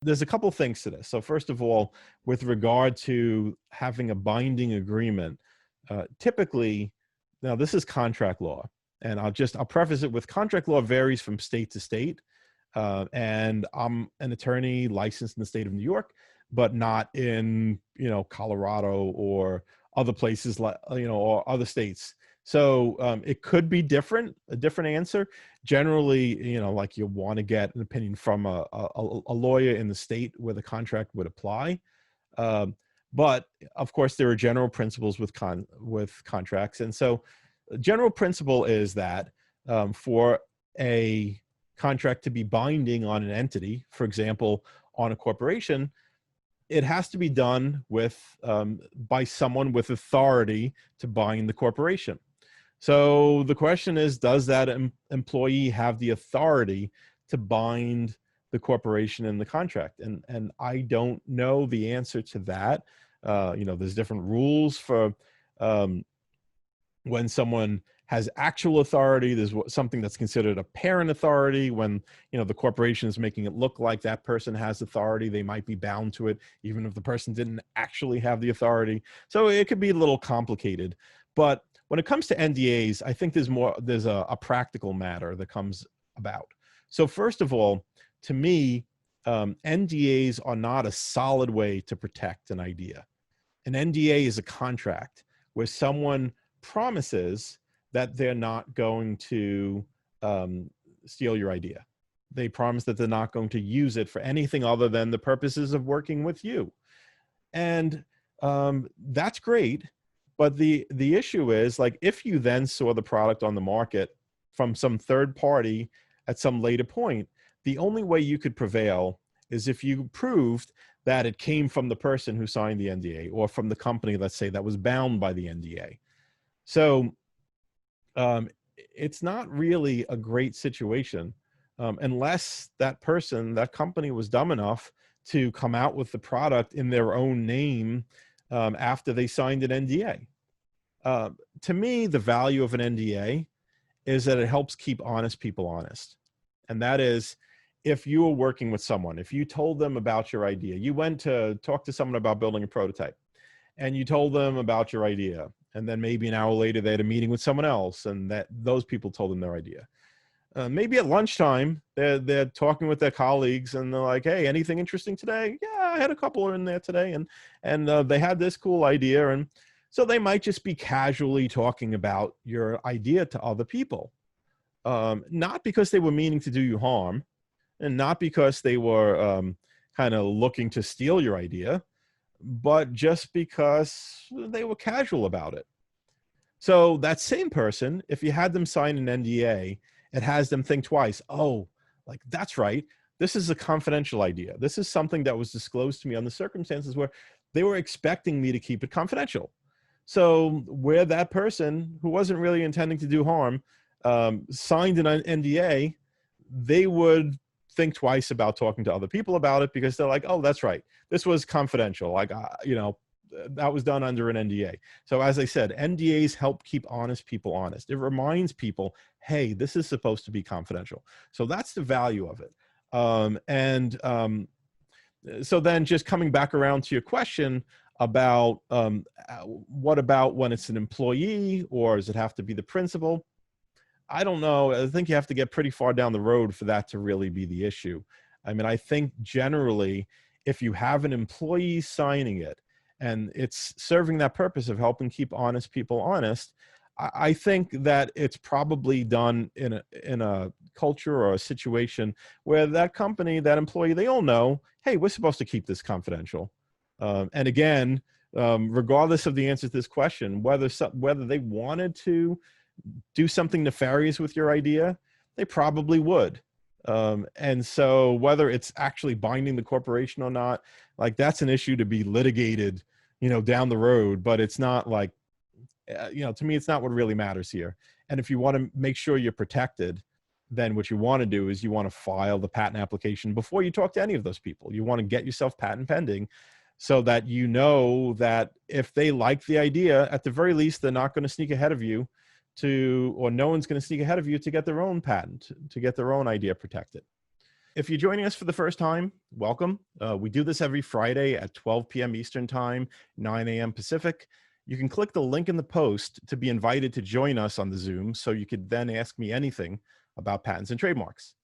there's a couple things to this. So first of all, with regard to having a binding agreement, typically, now this is contract law, and I'll preface it with contract law varies from state to state. And I'm an attorney licensed in the state of New York, but not in, Colorado or other places like, or other states. So it could be a different answer. Generally, like you want to get an opinion from a lawyer in the state where the contract would apply. Um, but of course, there are general principles with contracts. And so the general principle is that for a contract to be binding on an entity, for example, on a corporation, it has to be done by someone with authority to bind the corporation. So the question is, does that employee have the authority to bind the corporation in the contract? And I don't know the answer to that. There's different rules for when someone has actual authority. There's something that's considered apparent authority. When, the corporation is making it look like that person has authority, they might be bound to it, even if the person didn't actually have the authority. So it could be a little complicated. But when it comes to NDAs, I think there's a practical matter that comes about. So first of all, to me, NDAs are not a solid way to protect an idea. An NDA is a contract where someone promises that they're not going to steal your idea. They promise that they're not going to use it for anything other than the purposes of working with you. And that's great. But the issue is, like, if you then saw the product on the market from some third party at some later point, the only way you could prevail is if you proved that it came from the person who signed the NDA or from the company, let's say, that was bound by the NDA. So it's not really a great situation unless that company was dumb enough to come out with the product in their own name after they signed an NDA. To me, the value of an NDA is that it helps keep honest people honest. And that is, if you were working with someone, if you told them about your idea, you went to talk to someone about building a prototype, and you told them about your idea, and then maybe an hour later they had a meeting with someone else, and those people told them their idea. Maybe at lunchtime, they're talking with their colleagues, and they're like, "Hey, anything interesting today?" "Yeah, I had a couple in there today, and they had this cool idea." And so they might just be casually talking about your idea to other people, not because they were meaning to do you harm, and not because they were kind of looking to steal your idea, but just because they were casual about it. So that same person, if you had them sign an NDA, it has them think twice. Oh, like, that's right. This is a confidential idea. This is something that was disclosed to me under circumstances where they were expecting me to keep it confidential. So where that person, who wasn't really intending to do harm, signed an NDA, they would think twice about talking to other people about it, because they're like, "Oh, that's right. This was confidential. Like, that was done under an NDA." So as I said, NDAs help keep honest people honest. It reminds people, hey, this is supposed to be confidential. So that's the value of it. So then, just coming back around to your question about what about when it's an employee, or does it have to be the principal? I don't know. I think you have to get pretty far down the road for that to really be the issue. I mean, I think generally, if you have an employee signing it and it's serving that purpose of helping keep honest people honest, I think that it's probably done in a culture or a situation where that company, that employee, they all know, hey, we're supposed to keep this confidential. And again, regardless of the answer to this question, whether they wanted to do something nefarious with your idea, they probably would. And so whether it's actually binding the corporation or not, like, that's an issue to be litigated, down the road. But it's not like, to me, it's not what really matters here. And if you want to make sure you're protected, then what you want to do is you want to file the patent application before you talk to any of those people. You want to get yourself patent pending, so that you know that if they like the idea, at the very least, they're not going to sneak ahead of you or no one's going to sneak ahead of you to get their own patent, to get their own idea protected. If you're joining us for the first time, welcome. We do this every Friday at 12 p.m. Eastern Time, 9 a.m. Pacific. You can click the link in the post to be invited to join us on the Zoom so you could then ask me anything about patents and trademarks.